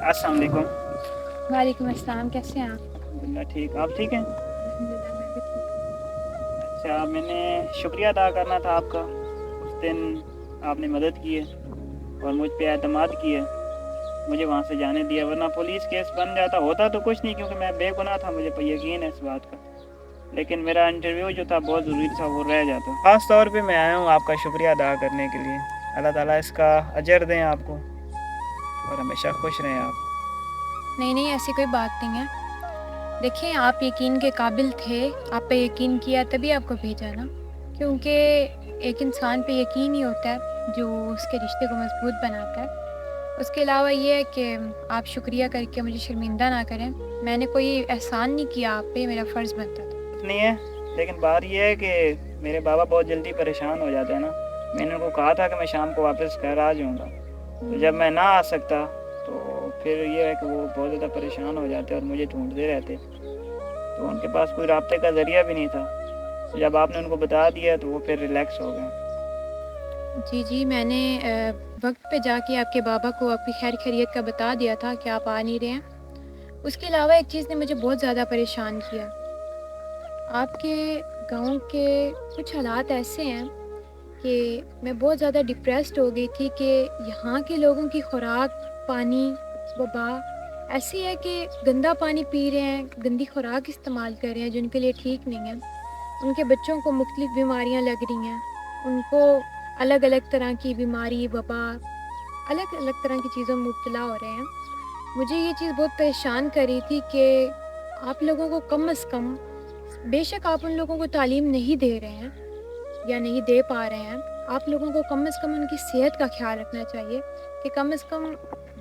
अस्सलाम वालेकुम। वालेकुम अस्सलाम। कैसे हैं आप? अल्हम्दुलिल्लाह ठीक, आप ठीक हैं? अल्हम्दुलिल्लाह मैं भी ठीक हूँ। अच्छा, मैंने शुक्रिया अदा करना था आपका। उस दिन आपने मदद की है और मुझ पे एतमाद किया, मुझे वहाँ से जाने दिया, वरना पुलिस केस बन जाता। होता तो कुछ नहीं क्योंकि मैं बेगुनाह था, मुझे यकीन है इस बात का, लेकिन मेरा इंटरव्यू जो था बहुत ज़रूरी था, वो रह जाता। ख़ास तौर पे मैं आया हूँ आपका शुक्रिया अदा करने के लिए। अल्लाह ताला इसका अजर दें आपको और हमेशा खुश रहें आप। नहीं, ऐसी कोई बात नहीं है। देखिए, आप यकीन के काबिल थे, आप पे यकीन किया तभी आपको भेजा ना, क्योंकि एक इंसान पे यकीन ही होता है जो उसके रिश्ते को मज़बूत बनाता है। उसके अलावा ये है कि आप शुक्रिया करके मुझे शर्मिंदा ना करें। मैंने कोई एहसान नहीं किया आप पे, मेरा फ़र्ज़ बनता था। नहीं है, लेकिन बात यह है कि मेरे बाबा बहुत जल्दी परेशान हो जाते हैं ना। मैंने उनको कहा था कि मैं शाम को वापस घर आ जाऊँगा, तो जब मैं ना आ सकता तो फिर ये है कि वो बहुत ज़्यादा परेशान हो जाते और मुझे ढूंढते रहते, तो उनके पास कोई राब्ते का ज़रिया भी नहीं था। तो जब आपने उनको बता दिया तो वो फिर रिलैक्स हो गए। जी, मैंने वक्त पे जाके आपके बाबा को आपकी खैर खैरियत का बता दिया था कि आप आ नहीं रहे हैं। उसके अलावा एक चीज़ ने मुझे बहुत ज़्यादा परेशान किया। आपके गाँव के कुछ हालात ऐसे हैं कि मैं बहुत ज़्यादा डिप्रेस्ड हो गई थी कि यहाँ के लोगों की खुराक, पानी, वबा ऐसी है कि गंदा पानी पी रहे हैं, गंदी खुराक इस्तेमाल कर रहे हैं जो उनके लिए ठीक नहीं है। उनके बच्चों को मुख्तलिफ़ बीमारियाँ लग रही हैं, उनको अलग-अलग तरह की बीमारी, वबा, अलग-अलग तरह की चीज़ों में मुब्तला हो रहे हैं। मुझे ये चीज़ बहुत परेशान कर रही थी कि आप लोगों को कम से कम, बेशक आप उन लोगों को तालीम नहीं दे रहे हैं या नहीं दे पा रहे हैं, आप लोगों को कम से कम उनकी सेहत का ख्याल रखना चाहिए कि कम से कम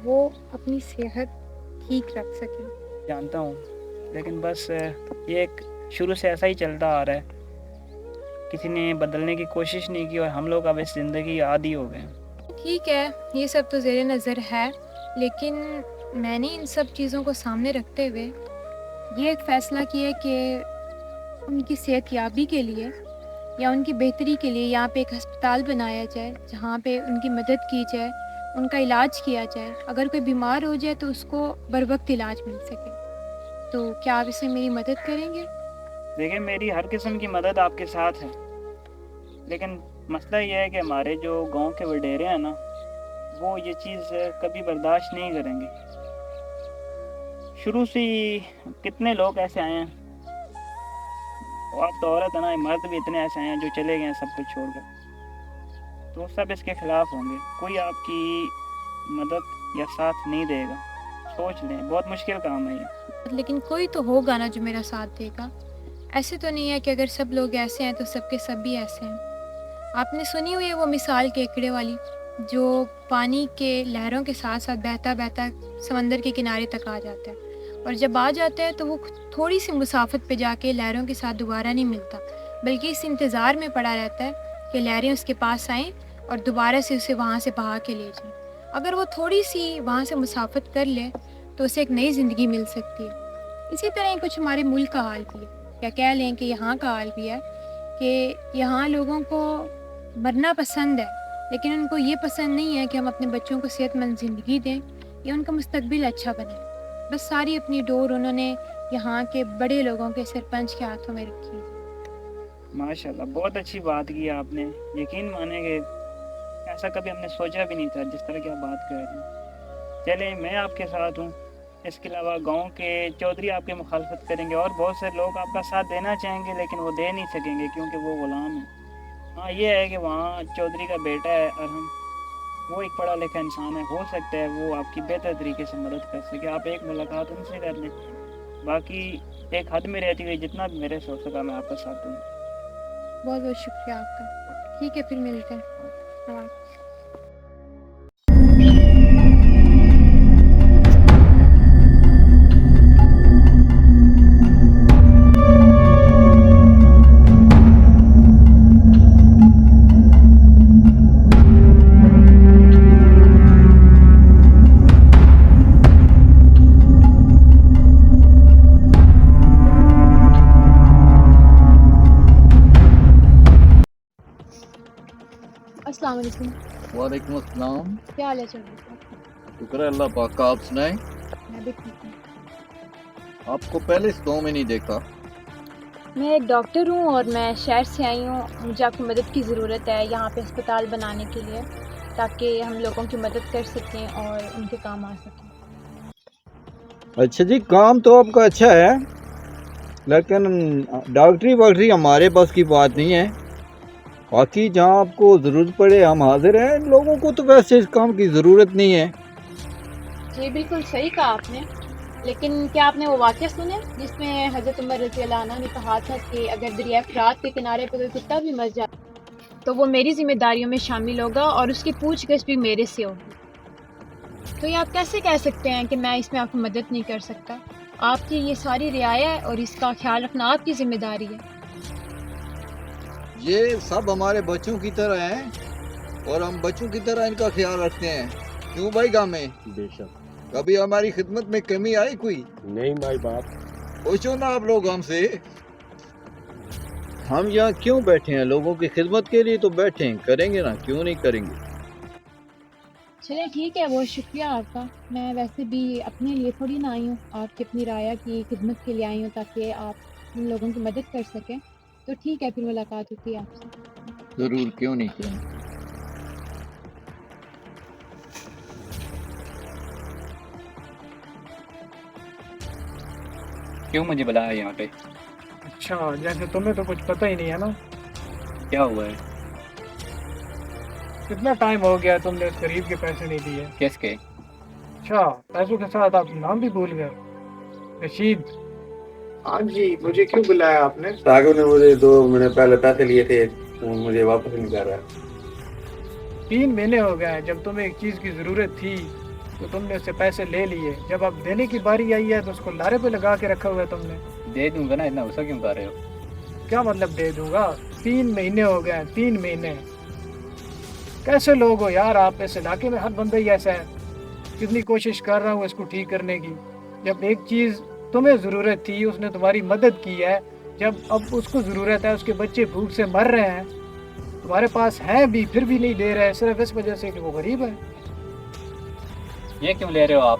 वो अपनी सेहत ठीक रख सकें। जानता हूँ, लेकिन बस ये एक शुरू से ऐसा ही चलता आ रहा है। किसी ने बदलने की कोशिश नहीं की और हम लोग अब इस ज़िंदगी आदी हो गए हैं। ठीक है, ये सब तो ज़ेरे नज़र है, लेकिन मैंने इन सब चीज़ों को सामने रखते हुए ये एक फ़ैसला किया कि उनकी सेहतयाबी के लिए या उनकी बेहतरी के लिए यहाँ पे एक अस्पताल बनाया जाए, जहाँ पे उनकी मदद की जाए, उनका इलाज किया जाए। अगर कोई बीमार हो जाए तो उसको बरवक्त इलाज मिल सके। तो क्या आप इसमें मेरी मदद करेंगे? देखिए, मेरी हर किस्म की मदद आपके साथ है, लेकिन मसला ये है कि हमारे जो गांव के वडेरे हैं ना, वो ये चीज़ कभी बर्दाश्त नहीं करेंगे। शुरू से ही कितने लोग ऐसे आए हैं, और आप तो औरत है ना, मर्द भी इतने ऐसे आए हैं जो चले गए हैं सब कुछ छोड़कर, तो सब इसके खिलाफ होंगे। कोई आपकी मदद या साथ नहीं देगा। सोच लें, बहुत मुश्किल काम है ये। लेकिन कोई तो होगा ना जो मेरा साथ देगा। ऐसे तो नहीं है कि अगर सब लोग ऐसे हैं तो सबके सब भी ऐसे हैं। आपने सुनी हुई है वो मिसाल केकड़े वाली, जो पानी के लहरों के साथ साथ बहता बहता समंदर के किनारे तक आ जाता है, और जब आ जाता है तो वो थोड़ी सी मुसाफत पे जाके लहरों के साथ दोबारा नहीं मिलता, बल्कि इस इंतज़ार में पड़ा रहता है कि लहरें उसके पास आएँ और दोबारा से उसे वहाँ से बहा के ले जाएँ। अगर वो थोड़ी सी वहाँ से मुसाफत कर ले तो उसे एक नई ज़िंदगी मिल सकती है। इसी तरह ही कुछ हमारे मुल्क का हाल भी है, या कह लें कि यहाँ का हाल भी है कि यहाँ लोगों को मरना पसंद है, लेकिन उनको ये पसंद नहीं है कि हम अपने बच्चों को सेहतमंद ज़िंदगी दें या उनका मुस्तकबिल अच्छा बने। बस सारी अपनी डोर उन्होंने यहाँ के बड़े लोगों के सरपंच के हाथों में रखी है। माशाल्लाह, बहुत अच्छी बात की आपने। यकीन मानेंगे, ऐसा कभी हमने सोचा भी नहीं था जिस तरह की आप बात कर रहे हैं। चलें, मैं आपके साथ हूँ। इसके अलावा गांव के चौधरी आपकी मुखालफत करेंगे और बहुत से लोग आपका साथ देना चाहेंगे, लेकिन वो दे नहीं सकेंगे क्योंकि वो गुलाम हैं। हाँ, ये है कि वहाँ चौधरी का बेटा है अरहम, वो एक पढ़ा लिखा इंसान है, हो सकता है वो आपकी बेहतर तरीके से मदद कर सके। आप एक मुलाकात उनसे कर लें। बाकी एक हद में रहती हुई जितना भी मेरे से हो सका मैं आपका साथ दूँगा। बहुत बहुत शुक्रिया आपका। ठीक है, फिर मिलते हैं। हाँ। अस्सलाम वालेकुम। वालेकुम अस्सलाम। क्या हाल है चौधरी साहब? शुक्र है अल्लाह पाक का, आप सुनाएं। میں بھی ٹھیک ہوں. آپ کو پہلے اس گاؤں میں نہیں دیکھا. میں ایک ڈاکٹر ہوں اور میں شہر سے آئی ہوں. مجھے آپ کی مدد کی ضرورت ہے یہاں پہ اسپتال بنانے کے لیے تاکہ ہم لوگوں کی مدد کر سکیں اور ان کے کام آ سکیں. اچھا جی، کام تو آپ کا اچھا ہے لیکن ڈاکٹری ہمارے پاس کی بات نہیں ہے. باقی جہاں آپ کو ضرورت پڑے ہم حاضر ہیں. لوگوں کو تو ویسے اس کام کی ضرورت نہیں ہے. جی بالکل صحیح کہا آپ نے، لیکن کیا آپ نے وہ واقعہ سنے جس میں حضرت عمر رضی اللہ عنہ نے کہا تھا کہ اگر دریائے فرات کے کنارے پہ کوئی کتا بھی مر جائے تو وہ میری ذمہ داریوں میں شامل ہوگا اور اس کی پوچھ گچھ بھی میرے سے ہوگی. تو یہ آپ کیسے کہہ سکتے ہیں کہ میں اس میں آپ کی مدد نہیں کر سکتا؟ آپ کی یہ ساری رعایا ہے اور اس کا خیال رکھنا آپ کی ذمہ داری ہے. یہ سب ہمارے بچوں کی طرح ہیں اور ہم بچوں کی طرح ان کا خیال رکھتے ہیں. کیوں بھائی گاہ میں بے شک. کبھی ہماری خدمت میں کمی آئی کوئی؟ نہیں بھائی باپ. پوچھو نا آپ لوگ ہم سے. ہم یہاں کیوں بیٹھے ہیں؟ لوگوں کی خدمت کے لیے تو بیٹھے ہیں. کریں گے نا، کیوں نہیں کریں گے. چلے ٹھیک ہے، بہت شکریہ آپ کا. میں ویسے بھی اپنے لیے تھوڑی نہ آئی ہوں، آپ کی اپنی رعایا کی خدمت کے لیے آئی ہوں تاکہ آپ ان لوگوں کی مدد کر سکیں. تو ٹھیک ہے، پھر ملاقات ہوتی ہے آپ سے. ضرور، کیوں نہیں. کیوں مجھے بلایا یہاں پہ؟ اچھا، جیسے تمہیں تو کچھ پتہ ہی نہیں ہے نا. کیا ہوا ہے؟ کتنا ٹائم ہو گیا تم نے اس غریب کے پیسے نہیں دیے؟ کس کے؟ اچھا، پیسوں کے ساتھ آپ نام بھی بھول گئے. رشید. ہاں جی، مجھے کیوں بلایا آپ نے؟ راگو نے مجھے 2 مہینے پہلے پیسے لیے تھے، وہ مجھے واپس نہیں کر رہا. 3 مہینے ہو گئے ہیں. جب تمہیں ایک چیز کی ضرورت تھی تو تم نے اس سے پیسے لے لیے. جب اب دینے کی باری آئی ہے تو اس کو لارے پہ لگا کے رکھا ہوا ہے تم نے. دے دوں گا نا، اتنا غصہ کیوں کر رہے ہو؟ کیا مطلب دے دوں گا؟ 3 مہینے ہو گئے ہیں. 3 مہینے. کیسے لوگ ہو یار آپ؟ اس علاقے میں ہر بندہ ہی ایسا ہے. کتنی کوشش کر رہا ہوں اس کو ٹھیک کرنے کی. جب ایک چیز تمہیں ضرورت تھی اس نے تمہاری مدد کی ہے. جب اب اس کو ضرورت ہے، اس کے بچے بھوک سے مر رہے ہیں، تمہارے پاس ہیں بھی پھر بھی نہیں دے رہے، صرف اس وجہ سے کہ وہ غریب ہے. یہ کیوں لے رہے ہو آپ؟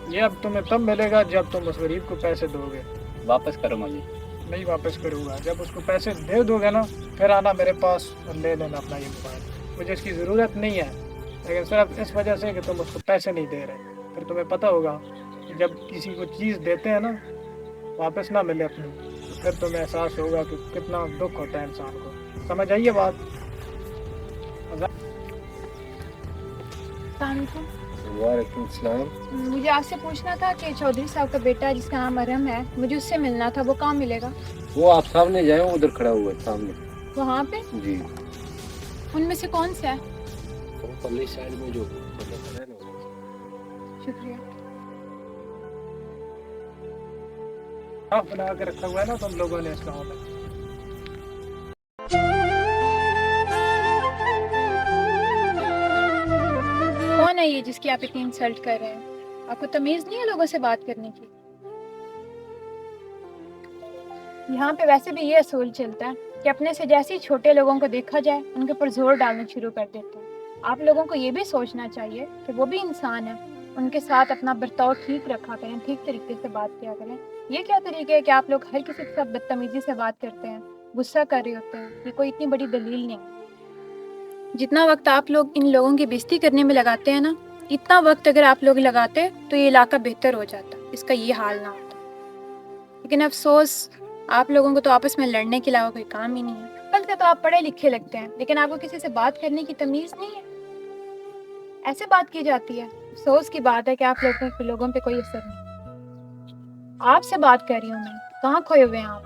یہ اب تمہیں تب ملے گا جب تم اس غریب کو پیسے دو گے. واپس کرو مجھے. نہیں واپس کروں گا. جب اس کو پیسے دے دو گے نا پھر آنا میرے پاس اور لے لینا اپنا یہ موبائل. مجھے اس کی ضرورت نہیں ہے، لیکن صرف اس وجہ سے کہ تم اس کو پیسے نہیں دے رہے. پھر تمہیں پتہ ہوگا کہ جب کسی کو چیز دیتے ہیں نا واپس نہ ملے اپنی، تو پھر تمہیں احساس ہوگا کہ کتنا دکھ ہوتا ہے انسان کو. سمجھ آئیے بات؟ السلام علیکم. وعلیکم السلام. مجھے آپ سے پوچھنا تھا کہ چودھری صاحب کا بیٹا جس کا نام ارم ہے، مجھے اس سے ملنا تھا. وہ کہاں ملے گا؟ وہ آپ سامنے جائیں، ادھر کھڑا ہوا ہے سامنے. وہاں پہ؟ جی. ان میں سے کون سا ہے؟ وہ پرلی سائڈ میں جو کھڑا ہے نا. شکریہ. آپ بنا کے رکھا ہوا ہے نا تم لوگوں نے اسلام میں. کون ہے یہ جس کی آپ اتنی انسلٹ کر رہے ہیں؟ آپ کو تمیز نہیں ہے لوگوں سے بات کرنے کی؟ یہاں پہ ویسے بھی یہ اصول چلتا ہے کہ اپنے سے جیسے ہی چھوٹے لوگوں کو دیکھا جائے ان کے اوپر زور ڈالنا شروع کر دیتے ہیں. آپ لوگوں کو یہ بھی سوچنا چاہیے کہ وہ بھی انسان ہیں. ان کے ساتھ اپنا برتاؤ ٹھیک رکھا کریں، ٹھیک طریقے سے بات کیا کریں. یہ کیا طریقہ ہے کہ آپ لوگ ہر کسی کے ساتھ بدتمیزی سے بات کرتے ہیں، غصہ کر رہے ہوتے ہیں؟ یہ کوئی اتنی بڑی دلیل نہیں. جتنا وقت آپ لوگ ان لوگوں کی بےزتی کرنے میں لگاتے ہیں نا، اتنا وقت اگر آپ لوگ لگاتے تو یہ علاقہ بہتر ہو جاتا، اس کا یہ حال نہ ہوتا. لیکن افسوس آپ لوگوں کو تو آپس میں لڑنے کے علاوہ کوئی کام ہی نہیں ہے. بلکہ تو آپ پڑھے لکھے لگتے ہیں لیکن آپ کو کسی سے بات کرنے کی تمیز نہیں ہے. ایسے بات کی جاتی ہے. افسوس کی بات ہے کہ آپ لوگوں پہ کوئی اثر نہیں. آپ سے بات کر رہی ہوں میں. کہاں کھوئے ہوئے ہیں آپ؟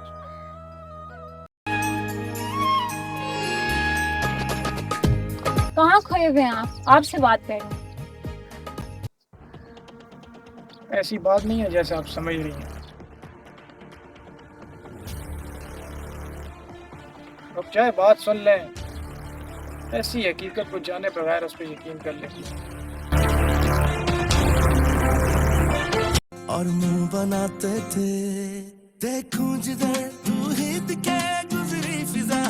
کہاں کھوئے ہوئے ہیں آپ؟ آپ سے بات کر رہی ہوں. ایسی بات نہیں ہے جیسے آپ سمجھ رہی ہیں. اب چاہے بات سن لیں، ایسی حقیقت کو جانے بغیر اس پہ یقین کر لیتی ہیں. اور منہ بناتے تھے دیکھوں جدھر تو ہی دکھے گزری فضا